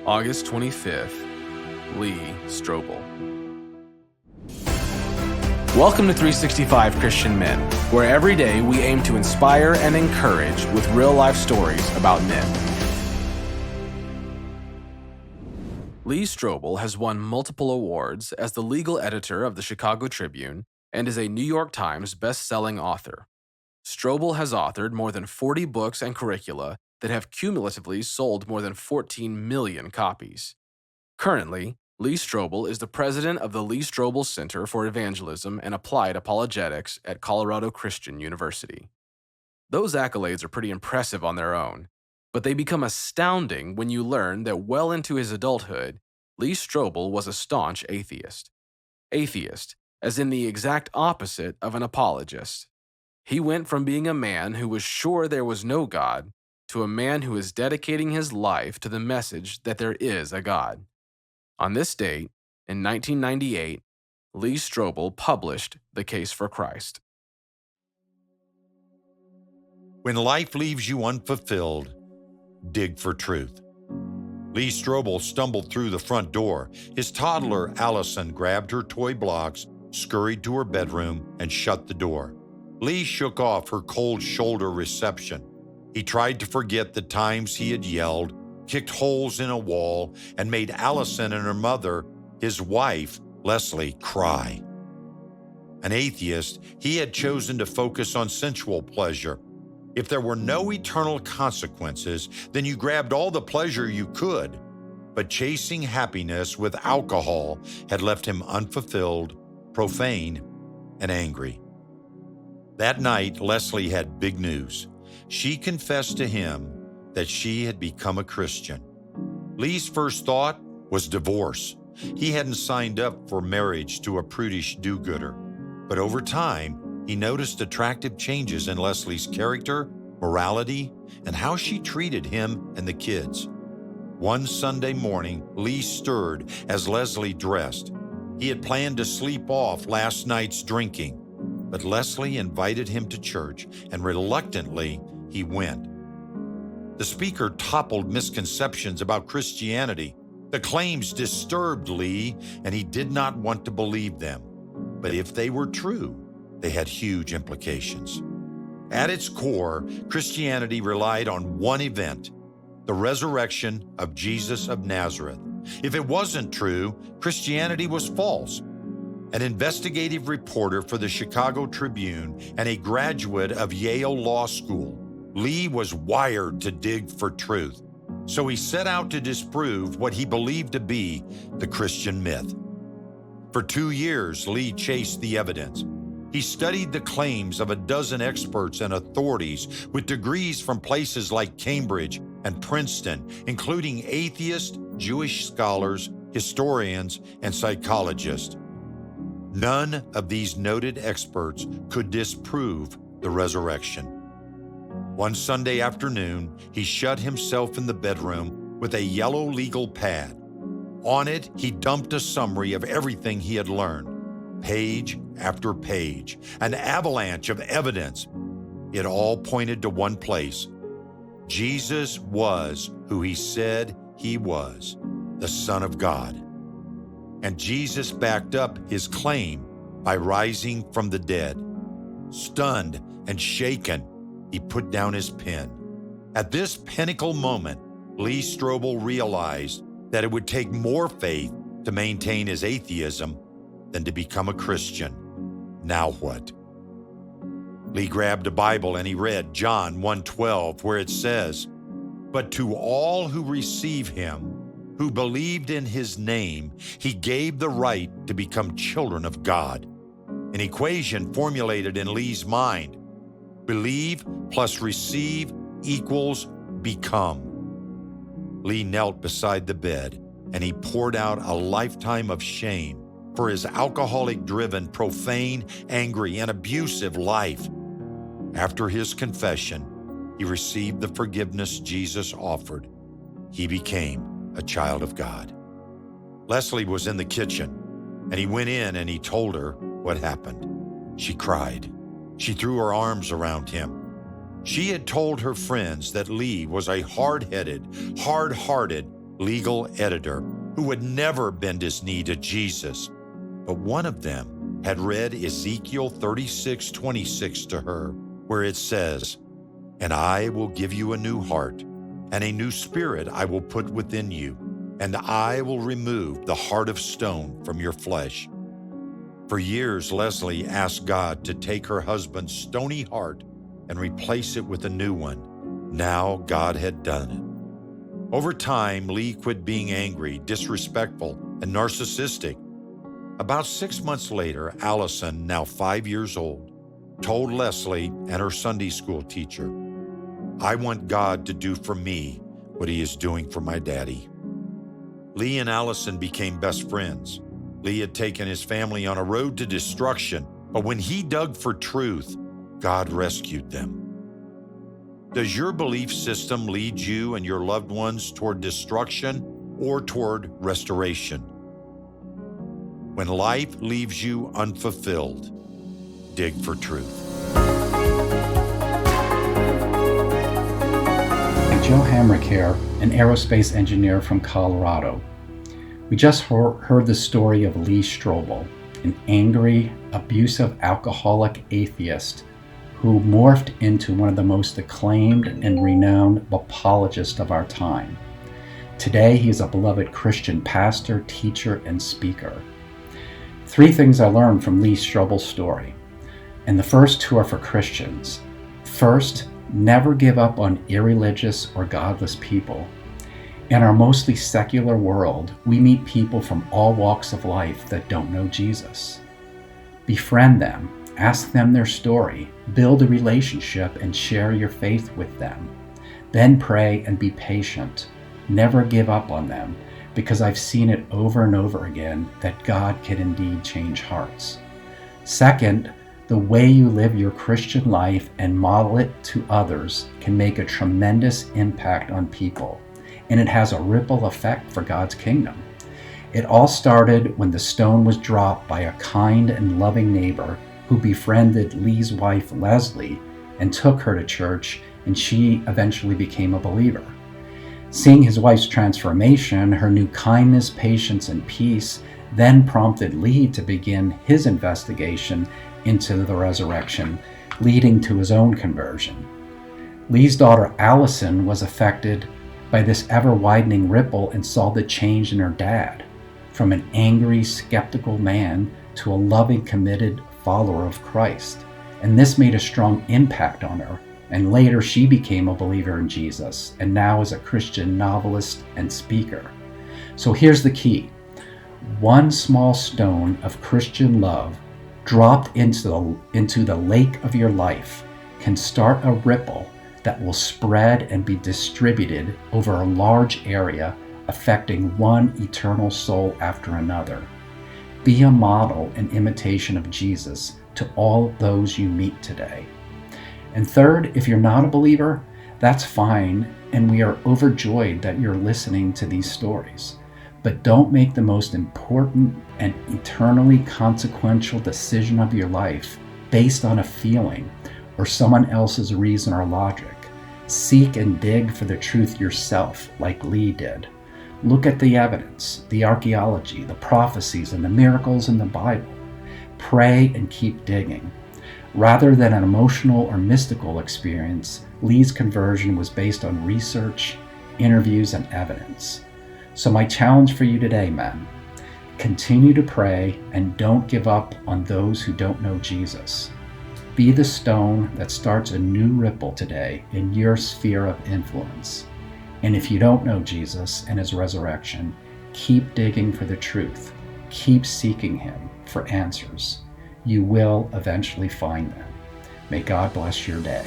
August 25th, Lee Strobel. Welcome to 365 Christian Men, where every day we aim to inspire and encourage with real-life stories about men. Lee Strobel has won multiple awards as the legal editor of the Chicago Tribune and is a New York Times best-selling author. Strobel has authored more than 40 books and curricula that have cumulatively sold more than 14 million copies. Currently, Lee Strobel is the president of the Lee Strobel Center for Evangelism and Applied Apologetics at Colorado Christian University. Those accolades are pretty impressive on their own, but they become astounding when you learn that well into his adulthood, Lee Strobel was a staunch atheist. Atheist, as in the exact opposite of an apologist. He went from being a man who was sure there was no God to a man who is dedicating his life to the message that there is a God. On this date, in 1998, Lee Strobel published The Case for Christ. When life leaves you unfulfilled, dig for truth. Lee Strobel stumbled through the front door. His toddler, Allison, grabbed her toy blocks, scurried to her bedroom, and shut the door. Lee shook off her cold shoulder reception. He tried to forget the times he had yelled, kicked holes in a wall, and made Allison and her mother, his wife, Leslie, cry. An atheist, he had chosen to focus on sensual pleasure. If there were no eternal consequences, then you grabbed all the pleasure you could. But chasing happiness with alcohol had left him unfulfilled, profane, and angry. That night, Leslie had big news. She confessed to him that she had become a Christian. Lee's first thought was divorce. He hadn't signed up for marriage to a prudish do-gooder. But over time, he noticed attractive changes in Leslie's character, morality, and how she treated him and the kids. One Sunday morning, Lee stirred as Leslie dressed. He had planned to sleep off last night's drinking, but Leslie invited him to church, and reluctantly, he went. The speaker toppled misconceptions about Christianity. The claims disturbed Lee, and he did not want to believe them. But if they were true, they had huge implications. At its core, Christianity relied on one event, the resurrection of Jesus of Nazareth. If it wasn't true, Christianity was false. An investigative reporter for the Chicago Tribune and a graduate of Yale Law School, Lee was wired to dig for truth. So he set out to disprove what he believed to be the Christian myth. For 2 years, Lee chased the evidence. He studied the claims of a dozen experts and authorities with degrees from places like Cambridge and Princeton, including atheists, Jewish scholars, historians, and psychologists. None of these noted experts could disprove the resurrection. One Sunday afternoon, he shut himself in the bedroom with a yellow legal pad. On it, he dumped a summary of everything he had learned, page after page, an avalanche of evidence. It all pointed to one place. Jesus was who he said he was, the Son of God. And Jesus backed up his claim by rising from the dead. Stunned and shaken, he put down his pen. At this pinnacle moment, Lee Strobel realized that it would take more faith to maintain his atheism than to become a Christian. Now what? Lee grabbed a Bible and he read John 1:12, where it says, "But to all who receive him, who believed in his name, he gave the right to become children of God." An equation formulated in Lee's mind. Believe plus receive equals become. Lee knelt beside the bed and he poured out a lifetime of shame for his alcoholic-driven, profane, angry, and abusive life. After his confession, he received the forgiveness Jesus offered. He became a child of God. Leslie was in the kitchen, and he went in and he told her what happened. She cried. She threw her arms around him. She had told her friends that Lee was a hard-headed, hard-hearted, legal editor who would never bend his knee to Jesus. But one of them had read Ezekiel 36:26 to her, where it says, "And I will give you a new heart, and a new spirit I will put within you, and I will remove the heart of stone from your flesh." For years, Leslie asked God to take her husband's stony heart and replace it with a new one. Now God had done it. Over time, Lee quit being angry, disrespectful, and narcissistic. About 6 months later, Allison, now 5 years old, told Leslie and her Sunday school teacher, "I want God to do for me what he is doing for my daddy." Lee and Allison became best friends. Lee had taken his family on a road to destruction, but when he dug for truth, God rescued them. Does your belief system lead you and your loved ones toward destruction or toward restoration? When life leaves you unfulfilled, dig for truth. Joe Hamrick here, an aerospace engineer from Colorado. We just heard the story of Lee Strobel, an angry, abusive, alcoholic atheist who morphed into one of the most acclaimed and renowned apologists of our time. Today, he is a beloved Christian pastor, teacher, and speaker. 3 things I learned from Lee Strobel's story, and the first 2 are for Christians. First, never give up on irreligious or godless people. In our mostly secular world, we meet people from all walks of life that don't know Jesus. Befriend them, ask them their story, build a relationship, and share your faith with them. Then pray and be patient. Never give up on them, because I've seen it over and over again that God can indeed change hearts. Second, the way you live your Christian life and model it to others can make a tremendous impact on people, and it has a ripple effect for God's kingdom. It all started when the stone was dropped by a kind and loving neighbor who befriended Lee's wife, Leslie, and took her to church, and she eventually became a believer. Seeing his wife's transformation, her new kindness, patience, and peace then prompted Lee to begin his investigation into the resurrection, leading to his own conversion. Lee's daughter Allison was affected by this ever-widening ripple and saw the change in her dad, from an angry, skeptical man to a loving, committed follower of Christ. And this made a strong impact on her, and later she became a believer in Jesus, and now is a Christian novelist and speaker. So here's the key. One small stone of Christian love dropped into the lake of your life can start a ripple that will spread and be distributed over a large area, affecting one eternal soul after another. Be a model and imitation of Jesus to all those you meet today. And third, if you're not a believer, that's fine, and we are overjoyed that you're listening to these stories. But don't make the most important and eternally consequential decision of your life based on a feeling or someone else's reason or logic. Seek and dig for the truth yourself, like Lee did. Look at the evidence, the archaeology, the prophecies, and the miracles in the Bible. Pray and keep digging. Rather than an emotional or mystical experience, Lee's conversion was based on research, interviews, and evidence. So my challenge for you today, men, continue to pray and don't give up on those who don't know Jesus. Be the stone that starts a new ripple today in your sphere of influence. And if you don't know Jesus and his resurrection, keep digging for the truth. Keep seeking him for answers. You will eventually find them. May God bless your day.